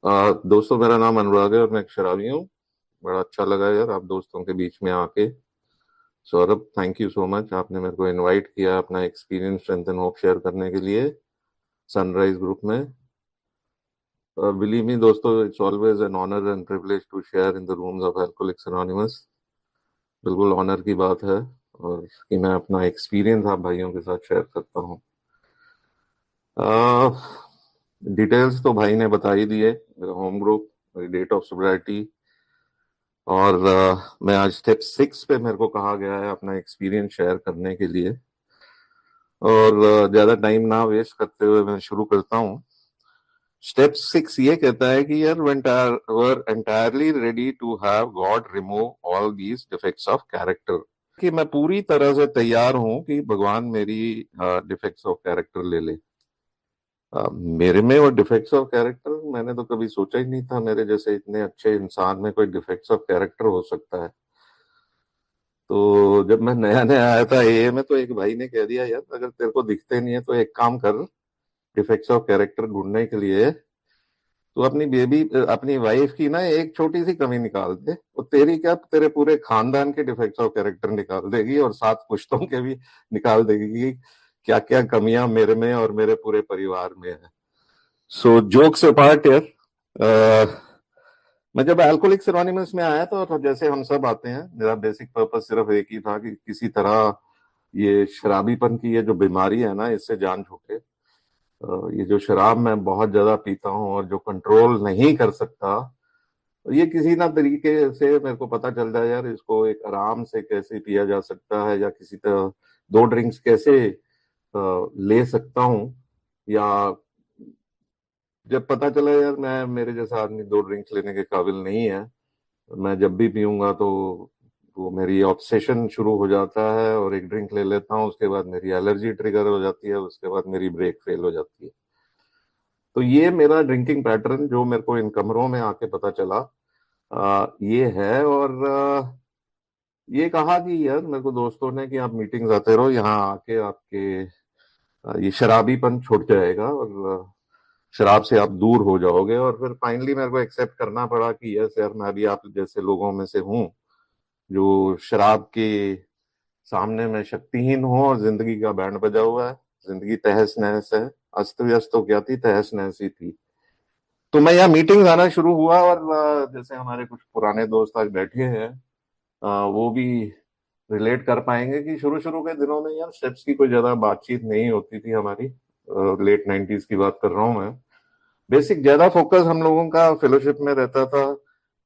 दोस्तों, मेरा नाम अनुराग है और मैं एक शराबी हूँ। बड़ा अच्छा लगा यार आप दोस्तों के बीच में आके। Saurabh, thank you so much, आपने मेरे को इनवाइट किया अपना experience strength and hope share करने के लिए सनराइज ग्रुप में। बिलीव मी दोस्तों, it's always an honour and privilege to share in the rooms of Alcoholics Anonymous. बिल्कुल ऑनर की बात है और कि मैं अपना एक्सपीरियंस आप भाइयों के साथ शेयर करता हूँ। डिटेल्स तो भाई ने बता ही दिए, मेरा होम ग्रुप, मेरी डेट ऑफ सोब्रिटी। और मैं आज स्टेप 6 पे मेरे को कहा गया है अपना एक्सपीरियंस शेयर करने के लिए। और ज्यादा टाइम ना वेस्ट करते हुए मैं शुरू करता हूँ। स्टेप 6 ये कहता है कि यार were entirely ready to have God remove all these defects of character. कि मैं पूरी तरह से तैयार हूं कि भगवान मेरी डिफेक्ट्स ऑफ कैरेक्टर ले ले। मेरे में और डिफेक्ट्स ऑफ कैरेक्टर, मैंने तो कभी सोचा ही नहीं था मेरे जैसे इतने अच्छे इंसान में कोई डिफेक्ट्स ऑफ कैरेक्टर हो सकता है। तो जब मैं नया नया आया था एए में, तो एक भाई ने कह दिया यार अगर तेरे को दिखते नहीं है तो एक काम कर, डिफेक्ट्स ऑफ कैरेक्टर ढूंढने के लिए तो अपनी बेबी, अपनी वाइफ की ना एक छोटी सी कमी निकाल दे, तो तेरी क्या तेरे पूरे खानदान के डिफेक्ट्स ऑफ कैरेक्टर निकाल देगी और 7 पुश्तों के भी निकाल देगी कि क्या क्या कमियां मेरे में और मेरे पूरे परिवार में है। सो जोक्स अपार्ट यार, मैं जब अल्कोहलिक्स एनोनिमस में आया तो जैसे हम सब आते हैं, मेरा बेसिक पर्पस सिर्फ एक ही था कि किसी तरह ये शराबीपन की ये जो बीमारी है ना, इससे जान छूटे। ये जो शराब मैं बहुत ज्यादा पीता हूँ और जो कंट्रोल नहीं कर सकता, ये किसी ना तरीके से मेरे को पता चल जाए यार इसको एक आराम से कैसे पिया जा सकता है, या किसी तरह 2 ड्रिंक्स कैसे ले सकता हूँ। या जब पता चला यार मैं, मेरे जैसा आदमी 2 ड्रिंक्स लेने के काबिल नहीं है, मैं जब भी पीऊंगा तो वो मेरी ऑब्सेशन शुरू हो जाता है और एक ड्रिंक ले लेता हूँ, उसके बाद मेरी एलर्जी ट्रिगर हो जाती है, उसके बाद मेरी ब्रेक फेल हो जाती है। तो ये मेरा ड्रिंकिंग पैटर्न जो मेरे को इन कमरों में आके पता चला, ये है। और ये कहा कि यार मेरे को दोस्तों ने कि आप मीटिंग्स आते रहो, यहाँ आके आपके ये शराबीपन छूट जाएगा और शराब से आप दूर हो जाओगे। और फिर फाइनली मेरे को एक्सेप्ट करना पड़ा कि यस यार, मैं भी आप जैसे लोगों में से हूँ जो शराब के सामने में शक्तिहीन हूँ और जिंदगी का बैंड बजा हुआ है। जिंदगी तहस नहस है, अस्त व्यस्त तो क्या थी, तहस नहस ही थी। तो मैं यहाँ मीटिंग आना शुरू हुआ और जैसे हमारे कुछ पुराने दोस्त आज बैठे हैं, वो भी रिलेट कर पाएंगे कि शुरू शुरू के दिनों में यार स्टेप्स की कोई ज्यादा बातचीत नहीं होती थी हमारी। लेट 90s की बात कर रहा हूँ मैं। बेसिक ज्यादा फोकस हम लोगों का फेलोशिप में रहता था।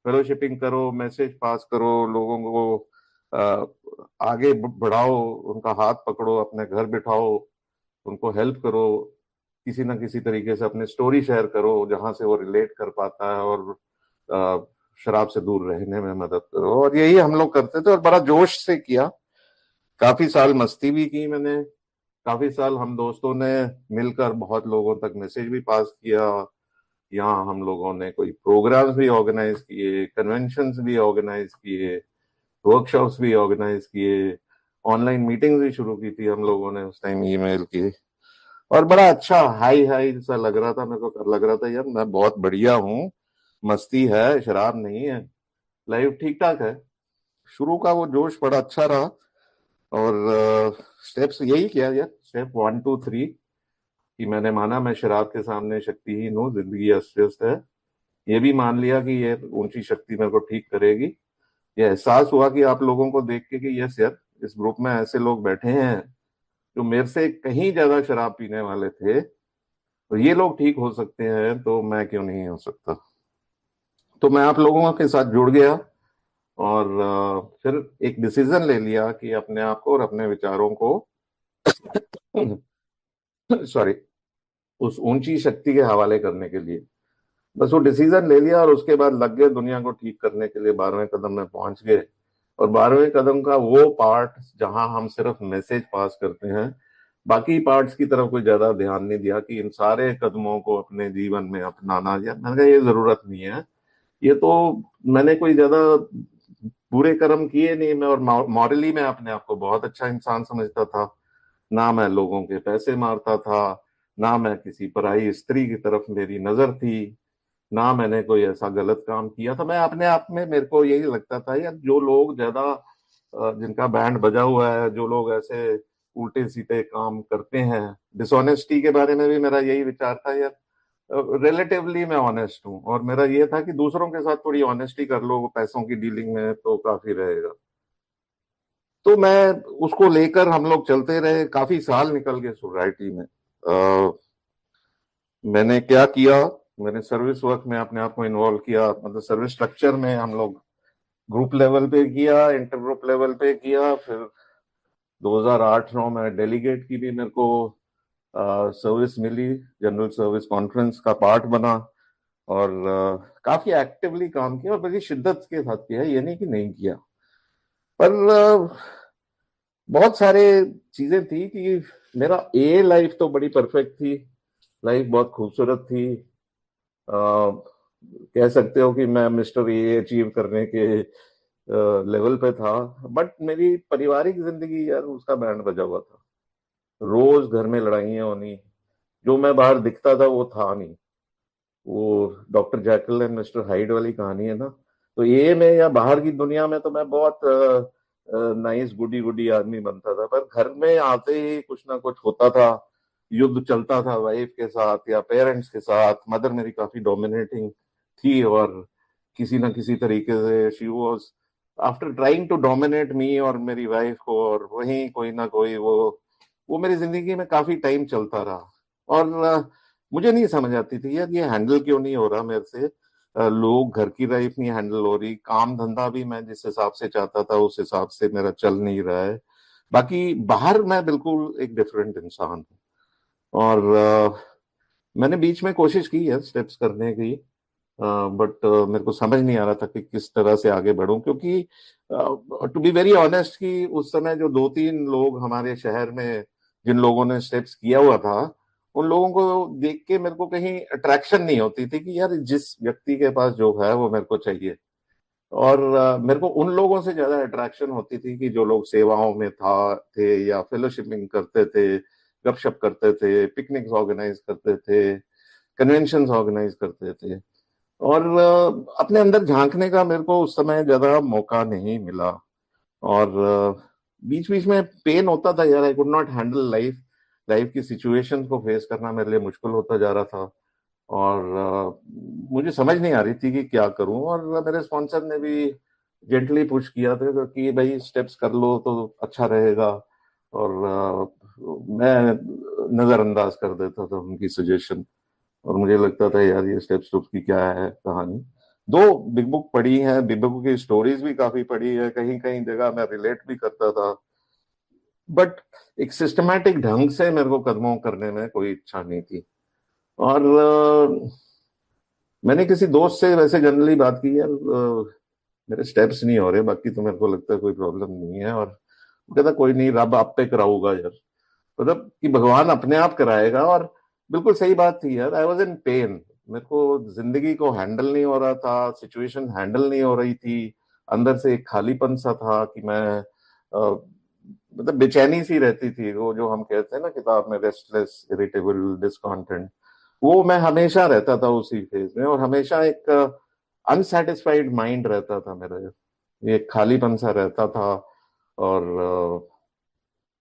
फेलोशिपिंग करो, मैसेज पास करो, लोगों को आगे बढ़ाओ, उनका हाथ पकड़ो, अपने घर बिठाओ, उनको हेल्प करो, किसी ना किसी तरीके से अपनी स्टोरी शेयर करो जहां से वो रिलेट कर पाता है, और अ, शराब से दूर रहने में मदद करो। और यही हम लोग करते थे और बड़ा जोश से किया। काफी साल मस्ती भी की मैंने। काफी साल हम दोस्तों ने मिलकर बहुत लोगों तक मैसेज भी पास किया। यहाँ हम लोगों ने कोई प्रोग्राम्स भी ऑर्गेनाइज किए, कन्वेंशंस भी ऑर्गेनाइज किए, वर्कशॉप्स भी ऑर्गेनाइज किए, ऑनलाइन मीटिंग्स भी शुरू की थी हम लोगों ने उस टाइम, ईमेल की। और बड़ा अच्छा हाई हाई सा लग रहा था मेरे को, लग रहा था यार मैं बहुत बढ़िया हूँ, मस्ती है, शराब नहीं है, लाइफ ठीक ठाक है। शुरू का वो जोश बड़ा अच्छा रहा। और स्टेप्स यही किया यार, स्टेप 1 2 3, कि मैंने माना मैं शराब के सामने शक्तिहीन हूँ, जिंदगी अस्त व्यस्त है। ये भी मान लिया कि ये ऊंची शक्ति मेरे को ठीक करेगी। ये एहसास हुआ कि आप लोगों को देख के कि यस यार, इस ग्रुप में ऐसे लोग बैठे हैं जो मेरे से कहीं ज्यादा शराब पीने वाले थे, तो ये लोग ठीक हो सकते हैं तो मैं क्यों नहीं हो सकता। तो मैं आप लोगों के साथ जुड़ गया और फिर एक डिसीजन ले लिया कि अपने आप को और अपने विचारों को सॉरी, उस ऊंची शक्ति के हवाले करने के लिए बस वो डिसीजन ले लिया। और उसके बाद लग गए दुनिया को ठीक करने के लिए, 12वें कदम में पहुंच गए। और 12वें कदम का वो पार्ट जहां हम सिर्फ मैसेज पास करते हैं, बाकी पार्ट्स की तरफ कोई ज्यादा ध्यान नहीं दिया कि इन सारे कदमों को अपने जीवन में अपनाना, या मैंने कहा ये जरूरत नहीं है। ये तो मैंने कोई ज्यादा बुरे कर्म किए नहीं, मैं और मॉरली मैं अपने आप को बहुत अच्छा इंसान समझता था। ना मैं लोगों के पैसे मारता था, ना मैं किसी पराई स्त्री की तरफ मेरी नजर थी, ना मैंने कोई ऐसा गलत काम किया था। मैं अपने आप में, मेरे को यही लगता था यार, जो लोग ज्यादा जिनका बैंड बजा हुआ है, जो लोग ऐसे उल्टे सीधे काम करते हैं, डिसऑनेस्टी के बारे में भी मेरा यही विचार था यार। रिलेटिवली मैं ऑनेस्ट हूँ, और मेरा ये था कि दूसरों के साथ थोड़ी ऑनेस्टी कर लो पैसों की डीलिंग में तो काफी रहेगा। तो मैं उसको लेकर हम लोग चलते रहे, काफी साल निकल गए सोसाइटी में। मैंने क्या किया, मैंने सर्विस वर्क में अपने आप को इन्वॉल्व किया, मतलब सर्विस स्ट्रक्चर में हम लोग ग्रुप लेवल पे किया, इंटर ग्रुप लेवल पे किया। फिर 2008-9 में डेलीगेट की भी मेरे को सर्विस मिली, जनरल सर्विस कॉन्फ्रेंस का पार्ट बना, और काफी एक्टिवली काम किया और बड़ी शिद्दत के साथ किया, ये नहीं कि नहीं किया। पर बहुत सारे चीजें थी कि मेरा ए लाइफ तो बड़ी परफेक्ट थी, लाइफ बहुत खूबसूरत थी। कह सकते हो कि मैं मिस्टर ए अचीव करने के लेवल पे था। बट मेरी पारिवारिक जिंदगी यार, उसका बैंड बजा हुआ था। रोज घर में लड़ाइयाँ होनी, जो मैं बाहर दिखता था वो था नहीं। वो doctor jackal and mister hide वाली कहानी है ना। तो ये में या बाहर की दुनिया में तो मैं बहुत नाइस गुडी गुडी आदमी बनता था, पर घर में आते ही कुछ ना कुछ होता था। युद्ध चलता था वाइफ के साथ या पेरेंट्स के साथ। मदर मेरी काफी डोमिनेटिंग थी, और किसी ना किसी तरीके से she was after trying to dominate me और मेरी वाइफ को, और वहीं कोई ना कोई वो मेरी जिंदगी में काफी टाइम चलता रहा। और मुझे नहीं समझ आती थी यार, ये हैंडल क्यों नहीं हो रहा मेरे से। लोग, घर की लाइफ नहीं हैंडल हो रही, काम धंधा भी मैं जिस हिसाब से चाहता था उस हिसाब से मेरा चल नहीं रहा है। बाकी बाहर मैं बिल्कुल एक डिफरेंट इंसान हूँ। और मैंने बीच में कोशिश की है स्टेप्स करने की, बट मेरे को समझ नहीं आ रहा था कि किस तरह से आगे बढ़ूं, क्योंकि टू बी वेरी ऑनेस्ट कि उस समय जो 2-3 लोग हमारे शहर में, जिन लोगों ने स्टेप्स किया हुआ था, उन लोगों को देख के मेरे को कहीं अट्रैक्शन नहीं होती थी कि यार जिस व्यक्ति के पास जो है वो मेरे को चाहिए। और मेरे को उन लोगों से ज्यादा अट्रैक्शन होती थी कि जो लोग सेवाओं में थे या फेलोशिपिंग करते थे, गपशप करते थे, पिकनिक्स ऑर्गेनाइज करते थे, कन्वेंशंस ऑर्गेनाइज करते थे। और अपने अंदर झांकने का मेरे को उस समय ज्यादा मौका नहीं मिला। और बीच बीच में पेन होता था यार, I could not handle life. Life की सिचुएशंस को फेस करना मेरे लिए मुश्किल होता जा रहा था। और मुझे समझ नहीं आ रही थी कि क्या करूं। और मेरे स्पॉन्सर ने भी जेंटली पुश किया था कि भाई स्टेप्स कर लो तो अच्छा रहेगा। और मैं नजरअंदाज कर देता था उनकी सजेशन, और मुझे लगता था यार ये स्टेप्स टू की क्या है कहानी। दो बिग बुक पढ़ी है, बिग बुक की स्टोरीज भी काफी पढ़ी है, कहीं कहीं जगह मैं रिलेट भी करता था। बट एक सिस्टमैटिक ढंग से मेरे को कदमों करने में कोई इच्छा नहीं थी। और मैंने किसी दोस्त से वैसे जनरली बात की यार, मेरे स्टेप्स नहीं हो रहे, बाकी तो मेरे को लगता है कोई प्रॉब्लम नहीं है। और वो कहता कोई नहीं, रब आप पे कराऊगा यार, मतलब कि भगवान अपने आप कराएगा। और बिल्कुल सही बात थी यार, आई वॉज इन पेन। मेरे को जिंदगी को हैंडल नहीं हो रहा था, सिचुएशन हैंडल नहीं हो रही थी। अंदर से एक खालीपन सा था कि मैं मतलब बेचैनी सी रहती थी, वो जो हम कहते हैं ना किताब में, रेस्टलेस, इरिटेबल, डिसकंटेंट। वो मैं हमेशा रहता था उसी फेज में, और हमेशा एक अनसेटिस्फाइड माइंड रहता था मेरा, ये खालीपन सा रहता था। और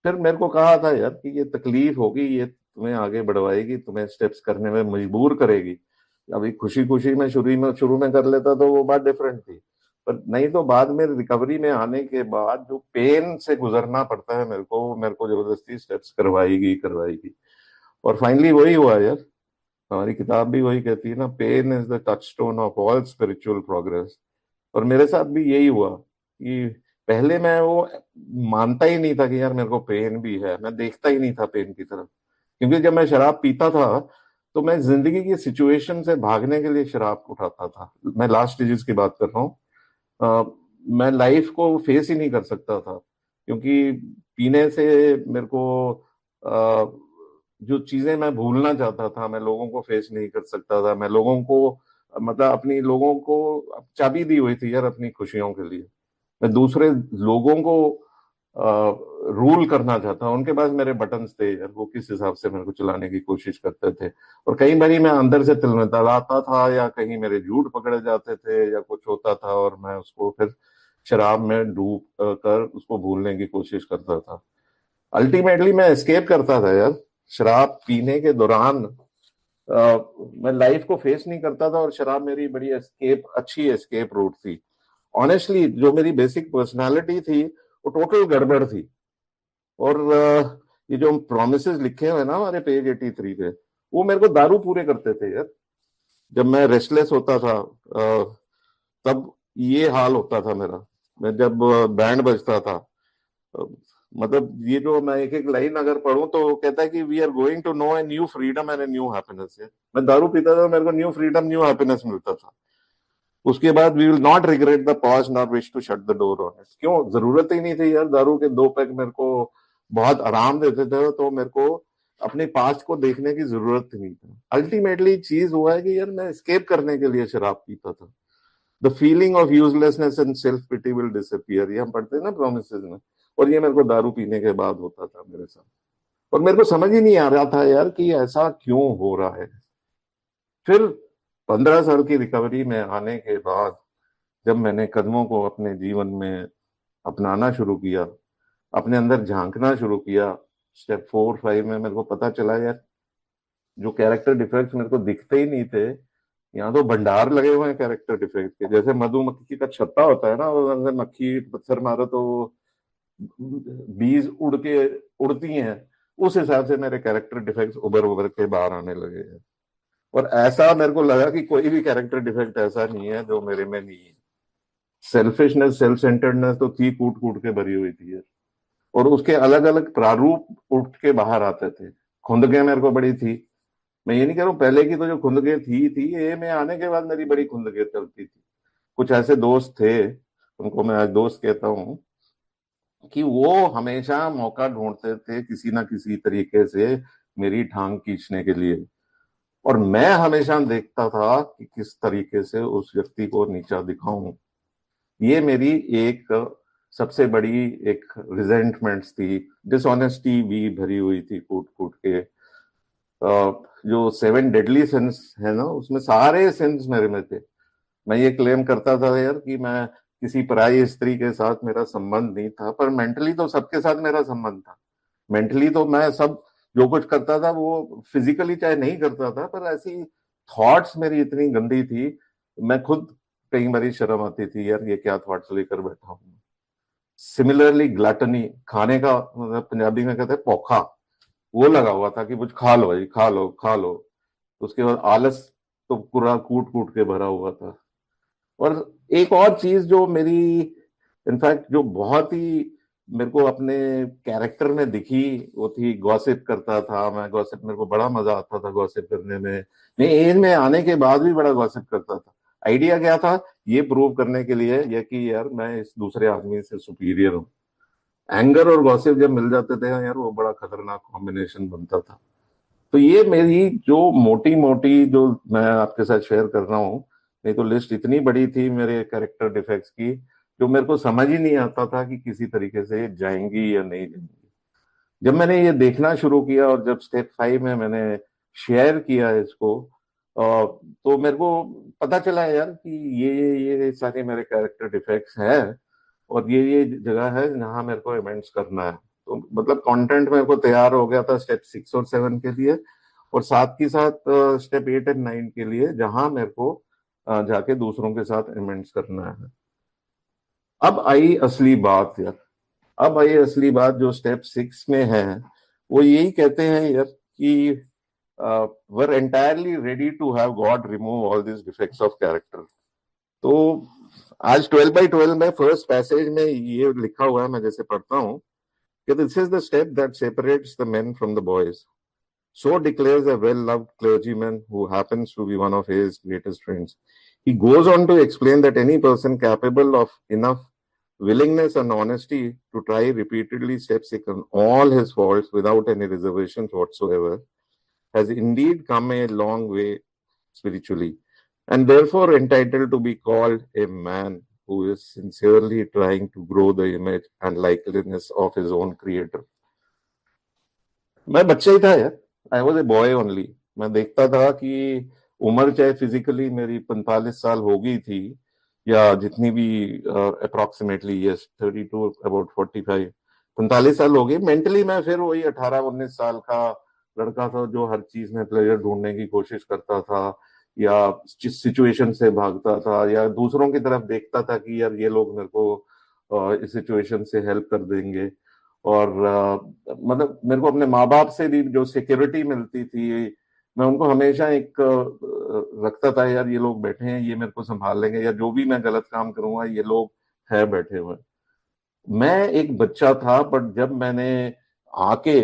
फिर मेरे को कहा था यार कि ये तकलीफ होगी, ये तुम्हें आगे बढ़वाएगी, तुम्हें स्टेप्स करने में मजबूर करेगी। अभी खुशी खुशी में शुरू में कर लेता तो वो बात डिफरेंट थी, पर नहीं तो बाद में रिकवरी में आने के बाद जो पेन से गुजरना पड़ता है मेरे को, वो मेरे को जबरदस्ती स्टेप्स करवाएगी करवाएगी। और फाइनली वही हुआ यार। हमारी किताब भी वही कहती है ना, pain is the touchstone of all spiritual progress. और मेरे साथ भी यही हुआ कि पहले मैं वो मानता ही नहीं था कि यार मेरे को पेन भी है, मैं देखता ही नहीं था पेन की तरफ। क्योंकि जब मैं शराब पीता था तो मैं जिंदगी की सिचुएशन से भागने के लिए शराब उठाता था। मैं लास्ट स्टेजेस की बात कर रहा हूँ। मैं लाइफ को फेस ही नहीं कर सकता था, क्योंकि पीने से मेरे को जो चीजें मैं भूलना चाहता था, मैं लोगों को फेस नहीं कर सकता था। मैं लोगों को, मतलब अपनी लोगों को चाबी दी हुई थी यार अपनी खुशियों के लिए। मैं दूसरे लोगों को रूल करना चाहता, उनके पास मेरे बटन्स थे यार, वो किस हिसाब से मेरे को चलाने की कोशिश करते थे। और कई बारी मैं अंदर से तिलमिलाता था, या कहीं मेरे झूठ पकड़े जाते थे, या कुछ होता था, और मैं उसको फिर शराब में डूब कर उसको भूलने की कोशिश करता था। अल्टीमेटली मैं एस्केप करता था यार। शराब पीने के दौरान मैं लाइफ को फेस नहीं करता था, और शराब मेरी बड़ी अच्छी एस्केप रूट थी। ऑनेस्टली जो मेरी बेसिक पर्सनालिटी थी वो टोटल गड़बड़ थी। और ये जो प्रोमिसेस लिखे हुए हैं ना हमारे पेज 83 पे, वो मेरे को दारू पूरे करते थे यार। जब मैं रेस्टलेस होता था तब ये हाल होता था मेरा। मैं जब बैंड बजता था, अ, मतलब ये जो मैं एक एक लाइन अगर पढ़ूं तो वो कहता है कि we are going to know a new freedom and a new happiness. मैं दारू पीता था, मेरे को न्यू फ्रीडम न्यू हैप्पीनेस मिलता था। उसके बाद we will not regret the past not wish to shut the door on it. क्यों, जरूरत ही नहीं थी यार। दारू के 2 पैक मेरे को बहुत आराम देते थे, तो मेरे को अपने पास्ट को देखने की जरूरत ही नहीं था। अल्टीमेटली चीज हुआ है कि यार मैं एस्केप करने के लिए शराब पीता था। The feeling of uselessness and self pity will disappear, ये हम पढ़ते हैं ना प्रोमिसेस में। और ये मेरे को दारू पीने के बाद होता था मेरे साथ। और मेरे को समझ ही नहीं आ रहा था यार कि ऐसा क्यों हो रहा है। फिर 15 साल की रिकवरी में आने के बाद जब मैंने कदमों को अपने जीवन में अपनाना शुरू किया, अपने अंदर झांकना शुरू किया, स्टेप 4 5 में मेरे को पता चला यार, जो कैरेक्टर डिफेक्ट्स मेरे को दिखते ही नहीं थे, यहाँ तो भंडार लगे हुए हैं कैरेक्टर डिफेक्ट के। जैसे मधुमक्खी का छत्ता होता है ना, वो अंदर मक्खी पत्थर मारो तो बीज उड़ के उड़ती हैं, उस हिसाब से मेरे कैरेक्टर डिफेक्ट्स उभर उभर के बाहर आने लगे हैं। और ऐसा मेरे को लगा कि कोई भी कैरेक्टर डिफेक्ट ऐसा नहीं है जो मेरे में नहीं है। सेल्फिशनेस, सेल्फ सेंटर्डनेस तो थी, कूट कूट के भरी हुई थी। और उसके अलग अलग प्रारूप उठ के बाहर आते थे। खुंदके मेरे को बड़ी थी। मैं ये नहीं कह रहा हूँ पहले की तो जो खुंदके थी ये मैं आने के बाद मेरी बड़ी खुंदके चलती थी। कुछ ऐसे दोस्त थे, उनको मैं आज दोस्त कहता हूँ, कि वो हमेशा मौका ढूंढते थे किसी ना किसी तरीके से मेरी टांग खींचने के लिए। और मैं हमेशा देखता था कि किस तरीके से उस व्यक्ति को नीचा दिखाऊं। ये मेरी एक सबसे बड़ी एक रिजेंटमेंट्स थी। डिसऑनेस्टी भी भरी हुई थी कूट कूट के। जो 7 डेडली सिंस है ना, उसमें सारे सिंस मेरे में थे। मैं ये क्लेम करता था यार कि मैं किसी पराई स्त्री के साथ मेरा संबंध नहीं था, पर मेंटली तो सबके साथ मेरा संबंध था। मेंटली तो मैं सब जो कुछ करता था वो फिजिकली चाहे नहीं करता था, पर ऐसी थॉट्स मेरी इतनी गंदी थी, मैं खुद कई बारी शर्म आती थी यार, ये क्या थॉट्स लेकर बैठा हूं। सिमिलरली ग्लटनी, खाने का मतलब पंजाबी में कहते हैं पोखा, वो लगा हुआ था कि कुछ खा लो भाई, खा लो खा लो। उसके बाद आलस तो पूरा कूट कूट के भरा हुआ था। और एक और चीज जो मेरी इनफैक्ट जो बहुत ही मेरे को अपने कैरेक्टर में दिखी, वो थी गॉसिप करता था मैं। गॉसिप मेरे को बड़ा मजा आता था गॉसिप करने में। मैं एज में आने के बाद भी बड़ा गॉसिप करता था। आइडिया क्या था, ये प्रूव करने के लिए या कि यार मैं इस दूसरे आदमी से सुपीरियर हूँ। एंगर और गॉसिप जब मिल जाते थे यार, वो बड़ा खतरनाक कॉम्बिनेशन बनता था। तो ये मेरी जो मोटी मोटी जो मैं आपके साथ शेयर कर रहा हूँ, नहीं तो लिस्ट इतनी बड़ी थी मेरे कैरेक्टर डिफेक्ट्स की, जो मेरे को समझ ही नहीं आता था कि किसी तरीके से ये जाएंगी या नहीं जाएंगी। जब मैंने ये देखना शुरू किया और जब स्टेप 5 में मैंने शेयर किया इसको, तो मेरे को पता चला यार कि ये सारे मेरे कैरेक्टर डिफेक्ट्स हैं, और ये जगह है जहाँ मेरे को इवेंट्स करना है। तो मतलब कंटेंट मेरे को तैयार हो गया था स्टेप 6 और 7 के लिए, और साथ ही साथ स्टेप 8 और 9 के लिए, जहां मेरे को जाके दूसरों के साथ इवेंट्स करना है। अब आई असली बात यार। अब आई असली बात जो स्टेप 6 में है। वो यही कहते हैं यार कि were entirely ready to have God remove all this defects of character. तो आज 12/12 में फर्स्ट पैसेज में ये लिखा हुआ है, मैं जैसे पढ़ता हूँ कि this is the step that separates the main from the boys. So declares a well-loved clergyman who happens to be one of his greatest friends. He goes on to explain that any person capable of enough willingness and honesty to try repeatedly step 6 on all his faults without any reservations whatsoever has indeed come a long way spiritually, and therefore entitled to be called a man who is sincerely trying to grow the image and likeness of his own creator. मैं बच्चा ही था यार, I was a boy only. मैं देखता था कि उम्र चाहे फिजिकली मेरी 45 साल हो गई थी या जितनी भी, अप्रोक्सीमेटली यस 32 अबाउट 45 45 साल हो गई, मेंटली मैं फिर वही 18-19 साल का लड़का था जो हर चीज में प्लेजर ढूंढने की कोशिश करता था या जिस सिचुएशन से भागता था या दूसरों की तरफ देखता था कि यार ये लोग मेरे को इस सिचुएशन से हेल्प कर देंगे। और मतलब मेरे को अपने माँ बाप से भी जो सिक्योरिटी मिलती थी, मैं उनको हमेशा एक रखता था यार ये लोग बैठे हैं, ये मेरे को संभाल लेंगे, या जो भी मैं गलत काम करूंगा ये लोग है बैठे हुए। मैं एक बच्चा था, बट जब मैंने आके,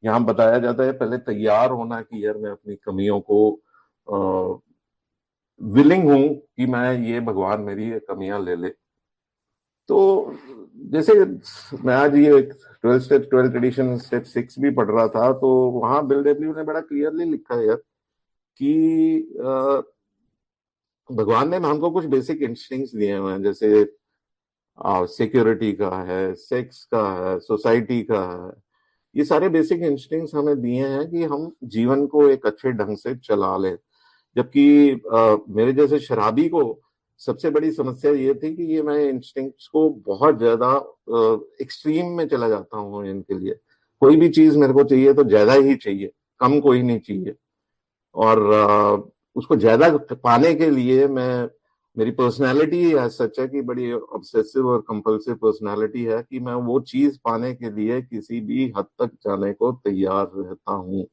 यहाँ बताया जाता है पहले तैयार होना कि यार मैं अपनी कमियों को विलिंग हूं कि मैं ये भगवान मेरी ये कमियां ले ले। तो जैसे मैं आज ये 12 स्टेप 12 एडिशन स्टेप 6 भी पढ़ रहा था, तो वहां बिल डब्ल्यू ने बड़ा क्लियरली लिखा है यार कि भगवान ने हमको कुछ बेसिक इंस्टिंक्ट्स दिए हुए हैं, जैसे सिक्योरिटी का है, सेक्स का है, सोसाइटी का है। ये सारे बेसिक इंस्टिंक्ट्स हमें दिए हैं कि हम जीवन को एक अच्छे ढंग से चला लें। जबकि मेरे जैसे शराबी को सबसे बड़ी समस्या ये थी कि ये मैं इंस्टिंक्ट्स को बहुत ज्यादा एक्सट्रीम में चला जाता हूँ इनके लिए। कोई भी चीज मेरे को चाहिए तो ज्यादा ही चाहिए, कम कोई नहीं चाहिए। और उसको ज्यादा पाने के लिए मैं, मेरी पर्सनैलिटी एज सच है कि बड़ी ऑब्सेसिव और कंपल्सिव पर्सनैलिटी है कि मैं वो चीज पाने के लिए किसी भी हद तक जाने को तैयार रहता हूँ।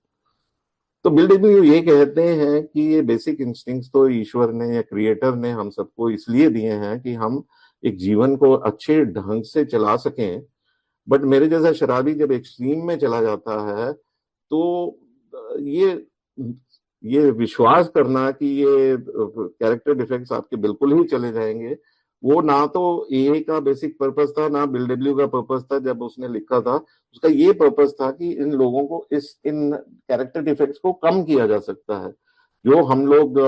तो बिल डब्ल्यू ये कहते हैं कि ये बेसिक इंस्टिंक्ट्स तो ईश्वर ने या क्रिएटर ने हम सबको इसलिए दिए हैं कि हम एक जीवन को अच्छे ढंग से चला सकें। बट मेरे जैसा शराबी जब एक्सट्रीम में चला जाता है तो ये विश्वास करना कि ये कैरेक्टर डिफेक्ट्स आपके बिल्कुल ही चले जाएंगे, वो ना तो ए का बेसिक पर्पस था ना बिल डब्ल्यू का पर्पस था जब उसने लिखा था। उसका ये पर्पस था कि इन लोगों को इन कैरेक्टर डिफेक्ट्स को कम किया जा सकता है। जो हम लोग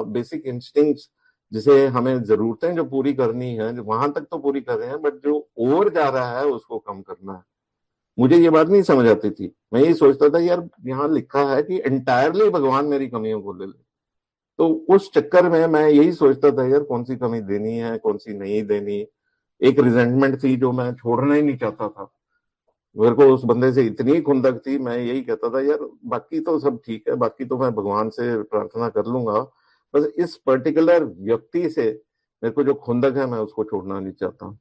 बेसिक इंस्टिंक्ट्स जिसे हमें जरूरतें जो पूरी करनी है, जो वहां तक तो पूरी कर रहे हैं, बट जो ओवर जा रहा है उसको कम करना है। मुझे ये बात नहीं समझ आती थी। मैं यही सोचता था यार यहाँ लिखा है कि एंटायरली भगवान मेरी कमियों को ले ले। तो उस चक्कर में मैं यही सोचता था यार कौन सी कमी देनी है, कौन सी नहीं देनी। एक रिजेंटमेंट थी जो मैं छोड़ना ही नहीं चाहता था। मेरे को उस बंदे से इतनी खुंदक थी, मैं यही कहता था यार बाकी तो सब ठीक है, बाकी तो मैं भगवान से प्रार्थना कर लूंगा, बस इस पर्टिकुलर व्यक्ति से मेरे को जो खुंदक है मैं उसको छोड़ना नहीं चाहता।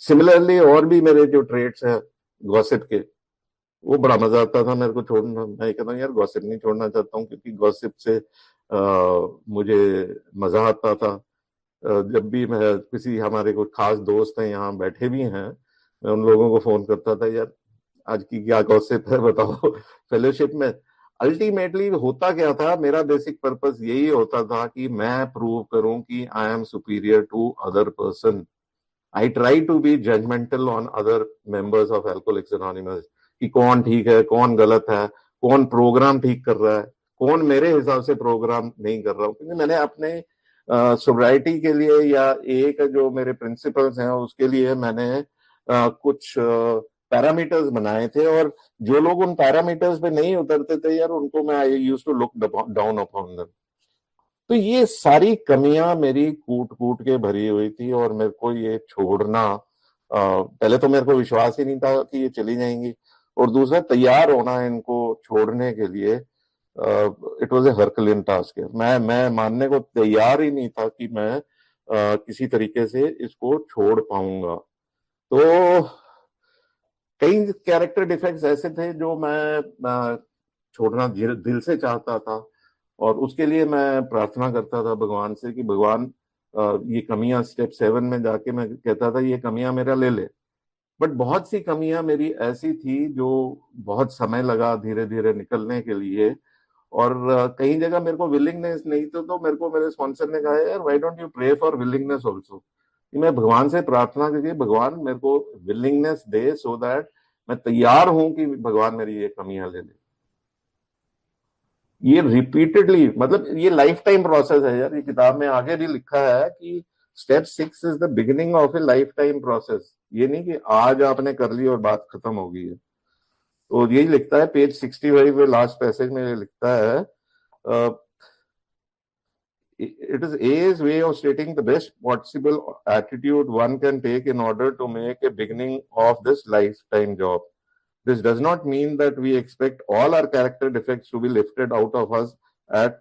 सिमिलरली और भी मेरे जो ट्रेट्स हैं गॉसिप के, वो बड़ा मजा आता था मेरे को छोड़ना। मैं कहता हूँ यार गॉसिप नहीं छोड़ना चाहता हूँ क्योंकि गॉसिप से मुझे मजा आता था। जब भी मैं किसी, हमारे कोई खास दोस्त हैं यहाँ बैठे भी हैं, मैं उन लोगों को फोन करता था यार आज की क्या गॉसिप है बताओ फेलोशिप में। अल्टीमेटली होता क्या था, मेरा बेसिक पर्पस यही होता था कि मैं प्रूव करूं कि I am superior to other person. I try to be judgemental on other members of Alcoholics Anonymous कि कौन ठीक है कौन गलत है, कौन प्रोग्राम ठीक कर रहा है, कौन मेरे हिसाब से प्रोग्राम नहीं कर रहा हूँ। क्योंकि मैंने अपने सोब्राइटी के लिए या एक जो मेरे प्रिंसिपल्स हैं उसके लिए मैंने कुछ पैरामीटर्स बनाए थे, और जो लोग उन पैरामीटर्स पे नहीं उतरते थे यार उनको मैं I used to look down upon them. तो ये सारी कमियां मेरी कूट कूट के भरी हुई थी, और मेरे को ये छोड़ना, पहले तो मेरे को विश्वास ही नहीं था कि ये चली जाएंगी, और दूसरा तैयार होना इनको छोड़ने के लिए it was a Herculean task. मैं मानने को तैयार ही नहीं था कि मैं किसी तरीके से इसको छोड़ पाऊंगा। तो कई कैरेक्टर डिफेक्ट्स ऐसे थे जो मैं छोड़ना दिल से चाहता था, और उसके लिए मैं प्रार्थना करता था भगवान से कि भगवान ये कमियां स्टेप 7 में जाके मैं कहता था ये कमियां मेरा ले ले। बट बहुत सी कमियां मेरी ऐसी थी जो बहुत समय लगा धीरे धीरे निकलने के लिए, और कई जगह मेरे को विलिंगनेस नहीं तो मेरे को मेरे स्पॉन्सर ने कहा यार why don't you pray for willingness also, कि मैं भगवान से प्रार्थना करके भगवान मेरे को विलिंगनेस दे सो दैट मैं तैयार हूं कि भगवान मेरी ये कमियां ले ले। ये रिपीटेडली, मतलब ये लाइफ टाइम प्रोसेस है यार। ये किताब में आगे भी लिखा है कि step 6 is the beginning of A life time process. ये नहीं कि आज आपने कर ली और बात खत्म हो गई है। तो यही लिखता है पेज 65 में लास्ट पैसेज में लिखता है, it is A's way of stating the best possible attitude one can take in order to make a beginning of this lifetime job. This does not mean that we expect all our character defects to be lifted out of us at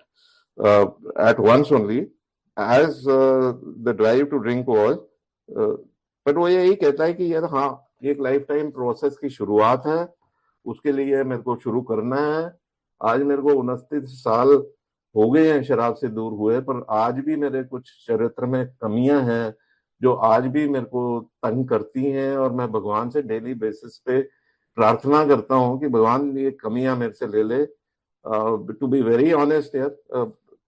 at once only, as the drive to drink was. But वो यही कहता है कि यार हाँ, ये एक life time process की शुरुआत है, उसके लिए मेरे को शुरू करना है। आज मेरे को 29 साल हो गए हैं शराब से दूर हुए, पर आज भी मेरे कुछ चरित्र में कमियां हैं जो आज भी मेरे को तंग करती हैं, और मैं भगवान से डेली बेसिस पे प्रार्थना करता हूँ कि भगवान ये कमियां मेरे से ले ले। टू बी वेरी ऑनेस्ट यार,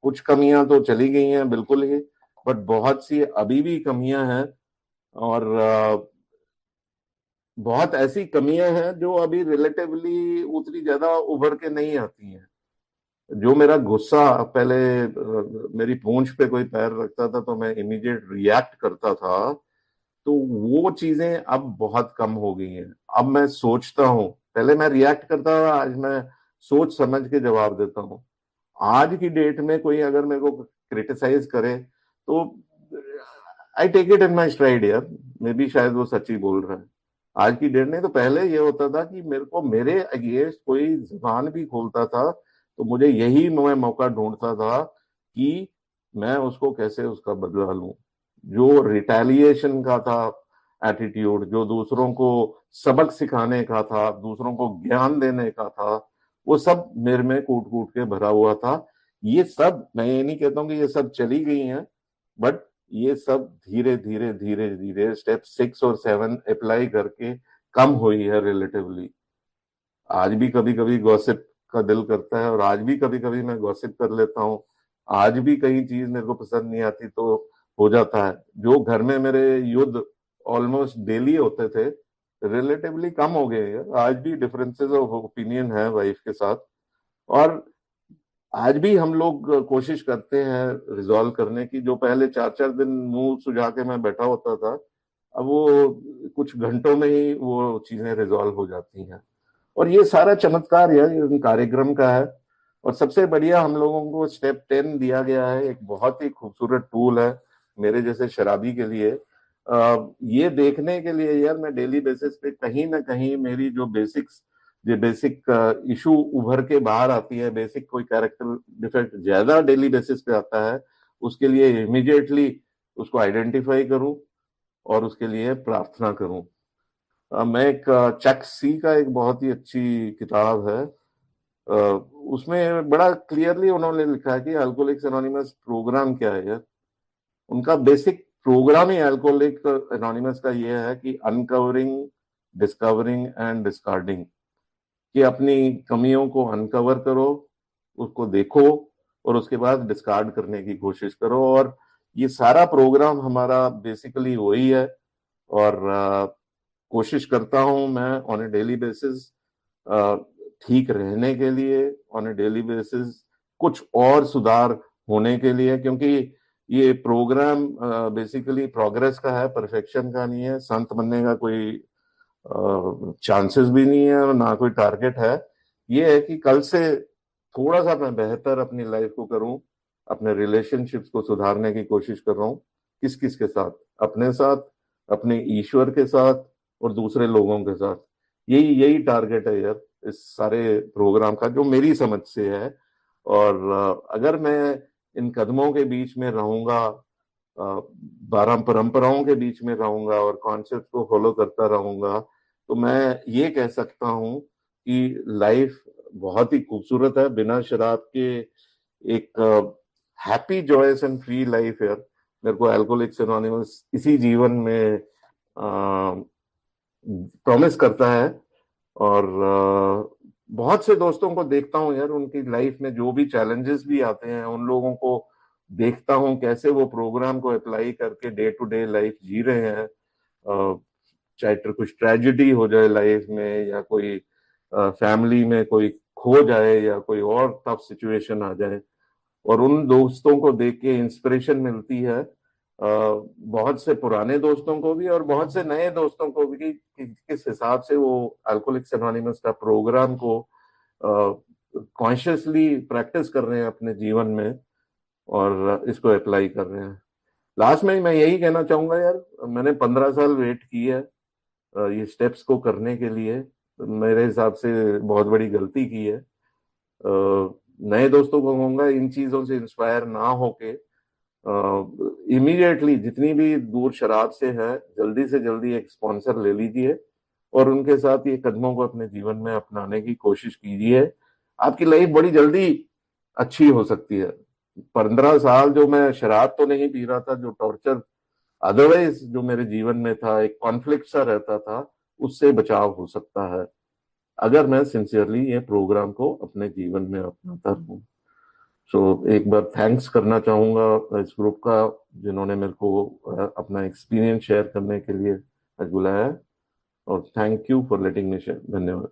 कुछ कमियां तो चली गई हैं बिल्कुल ही, बट बहुत सी अभी भी कमियां हैं, और बहुत ऐसी कमियां हैं जो अभी रिलेटिवली उतनी ज्यादा उभर के नहीं आती हैं। जो मेरा गुस्सा पहले मेरी पूंछ पे कोई पैर रखता था तो मैं इमीडिएट रिएक्ट करता था, तो वो चीजें अब बहुत कम हो गई हैं। अब मैं सोचता हूँ, पहले मैं रिएक्ट करता था, आज मैं सोच समझ के जवाब देता हूँ। आज की डेट में कोई अगर मेरे को क्रिटिसाइज करे तो I take it in my stride यार, मे बी शायद वो सच्ची बोल रहा है। आज की डेट में, तो पहले ये होता था कि मेरे को मेरे अगेंस्ट कोई जुबान भी खोलता था तो मुझे यही मैं मौका ढूंढता था कि मैं उसको कैसे उसका बदला लूं। जो रिटेलिएशन का था एटीट्यूड, जो दूसरों को सबक सिखाने का था, दूसरों को ज्ञान देने का था, वो सब मेरे में कूट कूट के भरा हुआ था। ये सब, मैं ये नहीं कहता हूँ कि ये सब चली गई हैं, बट ये सब धीरे धीरे धीरे धीरे स्टेप 6 और 7 अप्लाई करके कम हुई है रिलेटिवली। आज भी कभी कभी गॉसिप का दिल करता है, और आज भी कभी कभी मैं गॉसिप कर लेता हूँ। आज भी कई चीज मेरे को पसंद नहीं आती तो हो जाता है। जो घर में मेरे युद्ध ऑलमोस्ट डेली होते थे, रिलेटिवली कम हो गए हैं। आज भी डिफरेंसेस ऑफ ओपिनियन है वाइफ के साथ, और आज भी हम लोग कोशिश करते हैं रिजॉल्व करने की। जो पहले 4-4 दिन मुंह सुझा के मैं बैठा होता था, अब वो कुछ घंटों में ही वो चीजें रिजॉल्व हो जाती हैं। और ये सारा चमत्कार यार कार्यक्रम का है। और सबसे बढ़िया हम लोगों को स्टेप 10 दिया गया है, एक बहुत ही खूबसूरत टूल है मेरे जैसे शराबी के लिए। ये देखने के लिए यार, मैं डेली बेसिस पे कहीं ना कहीं मेरी जो बेसिक इशू उभर के बाहर आती है, बेसिक कोई कैरेक्टर डिफेक्ट ज्यादा डेली बेसिस पे आता है, उसके लिए इमीडिएटली उसको आइडेंटिफाई करूं और उसके लिए प्रार्थना करूं। मैं एक चक सी का एक बहुत ही अच्छी किताब है, उसमें बड़ा क्लियरली उन्होंने लिखा है कि अल्कोहलिक्स एनोनिमस प्रोग्राम क्या है यार। उनका बेसिक प्रोग्राम ही अल्कोहलिक एनोनिमस का ये है कि अनकवरिंग, डिस्कवरिंग एंड डिस्कार्डिंग, कि अपनी कमियों को अनकवर करो, उसको देखो, और उसके बाद डिस्कार्ड करने की कोशिश करो। और ये सारा प्रोग्राम हमारा बेसिकली वही है। और कोशिश करता हूं मैं ऑन ए डेली बेसिस ठीक रहने के लिए, ऑन ए डेली बेसिस कुछ और सुधार होने के लिए, क्योंकि ये प्रोग्राम बेसिकली प्रोग्रेस का है, परफेक्शन का नहीं है। संत बनने का कोई चांसेस भी नहीं है और ना कोई टारगेट है। ये है कि कल से थोड़ा सा मैं बेहतर अपनी लाइफ को करूं, अपने रिलेशनशिप्स को सुधारने की कोशिश कर रहा हूं। किस किस के साथ? अपने साथ, अपने ईश्वर के साथ, और दूसरे लोगों के साथ। यही यही टारगेट है यार इस सारे प्रोग्राम का, जो मेरी समझ से है। और अगर मैं इन कदमों के बीच में रहूंगा, 12 परंपराओं के बीच में रहूंगा और कॉन्सेप्ट को फॉलो करता रहूंगा, तो मैं ये कह सकता हूं कि लाइफ बहुत ही खूबसूरत है बिना शराब के। एक happy, joyous and free life यार मेरे को अल्कोहलिक्स एनोनिमस इसी जीवन में प्रॉमिस करता है। और बहुत से दोस्तों को देखता हूँ यार, उनकी लाइफ में जो भी चैलेंजेस भी आते हैं, उन लोगों को देखता हूँ कैसे वो प्रोग्राम को अप्लाई करके डे टू डे लाइफ जी रहे हैं। चाहे कुछ ट्रेजिडी हो जाए लाइफ में, या कोई फैमिली में कोई खो जाए, या कोई और टफ सिचुएशन आ जाए, और उन दोस्तों को देख के इंस्पिरेशन मिलती है। बहुत से पुराने दोस्तों को भी और बहुत से नए दोस्तों को भी कि किस हिसाब से वो अल्कोहलिक्स एनोनिमस का प्रोग्राम को कॉन्शियसली प्रैक्टिस कर रहे हैं अपने जीवन में और इसको अप्लाई कर रहे हैं। लास्ट में मैं यही कहना चाहूंगा यार, मैंने 15 साल वेट की है ये स्टेप्स को करने के लिए। मेरे हिसाब से बहुत बड़ी गलती की है। नए दोस्तों को कहूंगा इन चीजों से इंस्पायर ना होके इमीडिएटली जितनी भी दूर शराब से है जल्दी से जल्दी एक स्पॉन्सर ले लीजिए और उनके साथ ये कदमों को अपने जीवन में अपनाने की कोशिश कीजिए। आपकी लाइफ बड़ी जल्दी अच्छी हो सकती है। 15 साल जो मैं शराब तो नहीं पी रहा था, जो टॉर्चर अदरवाइज जो मेरे जीवन में था, एक कॉन्फ्लिक्ट सा रहता था, उससे बचाव हो सकता है अगर मैं सिंसियरली ये प्रोग्राम को अपने जीवन में अपनाता रहूं। सो एक बार थैंक्स करना चाहूंगा इस ग्रुप का जिन्होंने मेरे को अपना एक्सपीरियंस शेयर करने के लिए आज बुलाया है। और thank you for letting me share. धन्यवाद।